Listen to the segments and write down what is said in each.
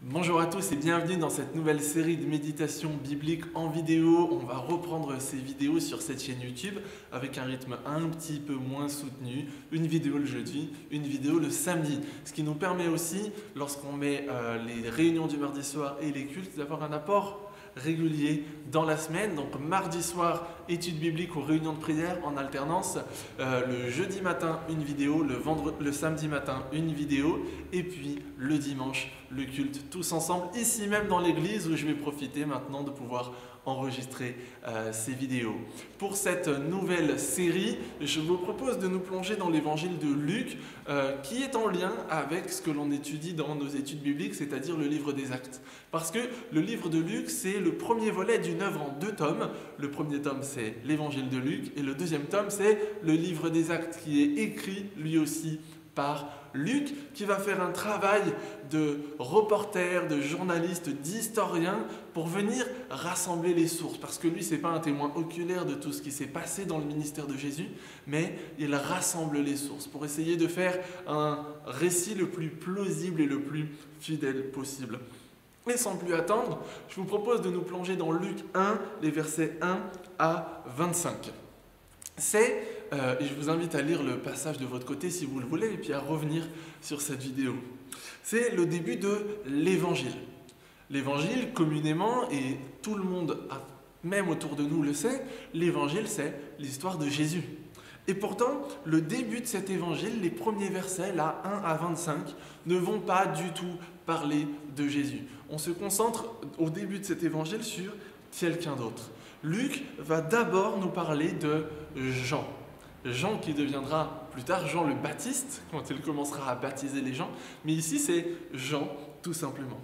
Bonjour à tous et bienvenue dans cette nouvelle série de méditations bibliques en vidéo. On va reprendre ces vidéos sur cette chaîne YouTube avec un rythme un petit peu moins soutenu. Une vidéo le jeudi, une vidéo le samedi. Ce qui nous permet aussi, lorsqu'on met les réunions du mardi soir et les cultes, d'avoir un apport régulier dans la semaine. Donc mardi soir, études bibliques ou réunions de prière en alternance. Le jeudi matin, une vidéo. Le samedi matin, une vidéo. Et puis le dimanche, le culte tous ensemble, ici même dans l'église où je vais profiter maintenant de pouvoir enregistrer ces vidéos. Pour cette nouvelle série, je vous propose de nous plonger dans l'évangile de Luc qui est en lien avec ce que l'on étudie dans nos études bibliques, c'est-à-dire le livre des Actes. Parce que le livre de Luc, c'est le premier volet d'une œuvre en 2 tomes. Le premier tome, c'est l'évangile de Luc et le deuxième tome, c'est le livre des Actes qui est écrit lui aussi par Luc, qui va faire un travail de reporter, de journaliste, d'historien pour venir rassembler les sources. Parce que lui, ce n'est pas un témoin oculaire de tout ce qui s'est passé dans le ministère de Jésus, mais il rassemble les sources pour essayer de faire un récit le plus plausible et le plus fidèle possible. Et sans plus attendre, je vous propose de nous plonger dans Luc 1, les versets 1 à 25. Et je vous invite à lire le passage de votre côté si vous le voulez, et puis à revenir sur cette vidéo. C'est le début de l'Évangile. L'Évangile, communément, et tout le monde, même autour de nous, le sait, l'Évangile, c'est l'histoire de Jésus. Et pourtant, le début de cet Évangile, les premiers versets, là, 1 à 25, ne vont pas du tout parler de Jésus. On se concentre au début de cet Évangile sur quelqu'un d'autre. Luc va d'abord nous parler de Jean. Jean qui deviendra plus tard Jean le Baptiste, quand il commencera à baptiser les gens. Mais ici, c'est Jean, tout simplement.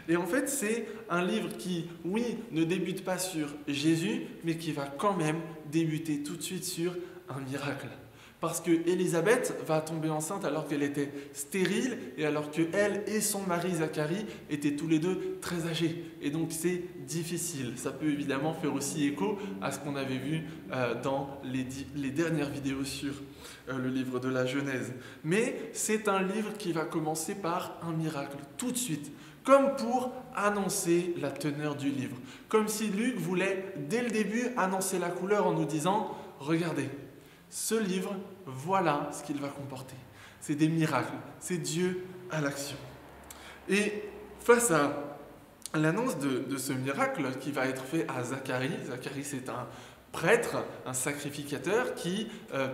Et en fait, c'est un livre qui, oui, ne débute pas sur Jésus, mais qui va quand même débuter tout de suite sur un miracle. Parce que Élisabeth va tomber enceinte alors qu'elle était stérile et alors qu'elle et son mari Zacharie étaient tous les deux très âgés. Et donc c'est difficile. Ça peut évidemment faire aussi écho à ce qu'on avait vu dans les dernières vidéos sur le livre de la Genèse. Mais c'est un livre qui va commencer par un miracle tout de suite, comme pour annoncer la teneur du livre. Comme si Luc voulait dès le début annoncer la couleur en nous disant « Regardez ». Ce livre, voilà ce qu'il va comporter. C'est des miracles, c'est Dieu à l'action. Et face à l'annonce de ce miracle qui va être fait à Zacharie, Zacharie c'est un prêtre, un sacrificateur qui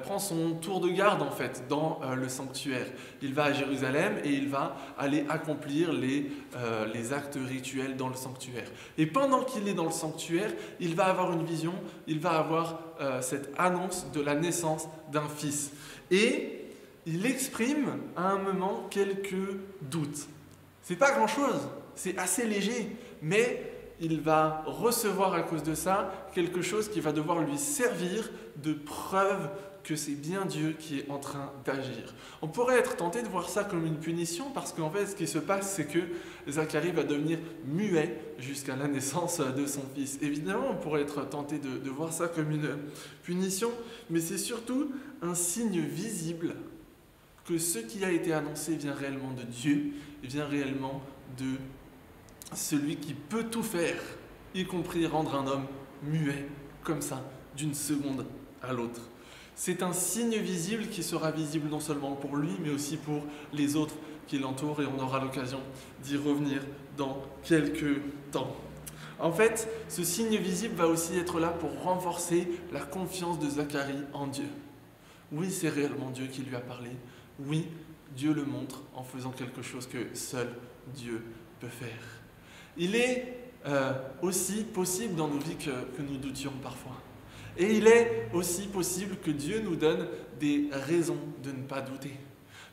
prend son tour de garde en fait dans le sanctuaire. Il va à Jérusalem et il va aller accomplir les actes rituels dans le sanctuaire. Et pendant qu'il est dans le sanctuaire, il va avoir une vision, il va avoir cette annonce de la naissance d'un fils. Et il exprime à un moment quelques doutes. C'est pas grand-chose, c'est assez léger, mais il va recevoir à cause de ça quelque chose qui va devoir lui servir de preuve que c'est bien Dieu qui est en train d'agir. On pourrait être tenté de voir ça comme une punition parce qu'en fait ce qui se passe c'est que Zacharie va devenir muet jusqu'à la naissance de son fils. Évidemment on pourrait être tenté de voir ça comme une punition, mais c'est surtout un signe visible que ce qui a été annoncé vient réellement de Dieu, vient réellement de celui qui peut tout faire, y compris rendre un homme muet, comme ça, d'une seconde à l'autre. C'est un signe visible qui sera visible non seulement pour lui, mais aussi pour les autres qui l'entourent, et on aura l'occasion d'y revenir dans quelques temps. En fait, ce signe visible va aussi être là pour renforcer la confiance de Zacharie en Dieu. Oui, c'est réellement Dieu qui lui a parlé. Oui, Dieu le montre en faisant quelque chose que seul Dieu peut faire. Il est aussi possible dans nos vies que nous doutions parfois. Et il est aussi possible que Dieu nous donne des raisons de ne pas douter.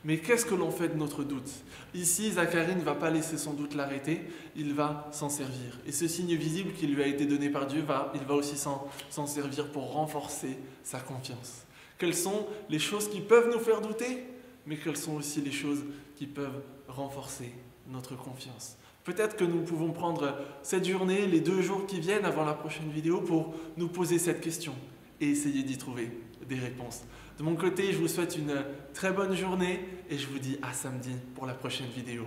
Mais qu'est-ce que l'on fait de notre doute? Ici, Zacharie ne va pas laisser son doute l'arrêter, il va s'en servir. Et ce signe visible qui lui a été donné par Dieu, il va aussi s'en servir pour renforcer sa confiance. Quelles sont les choses qui peuvent nous faire douter? Mais quelles sont aussi les choses qui peuvent renforcer notre confiance? Peut-être que nous pouvons prendre cette journée, les 2 jours qui viennent avant la prochaine vidéo pour nous poser cette question et essayer d'y trouver des réponses. De mon côté, je vous souhaite une très bonne journée et je vous dis à samedi pour la prochaine vidéo.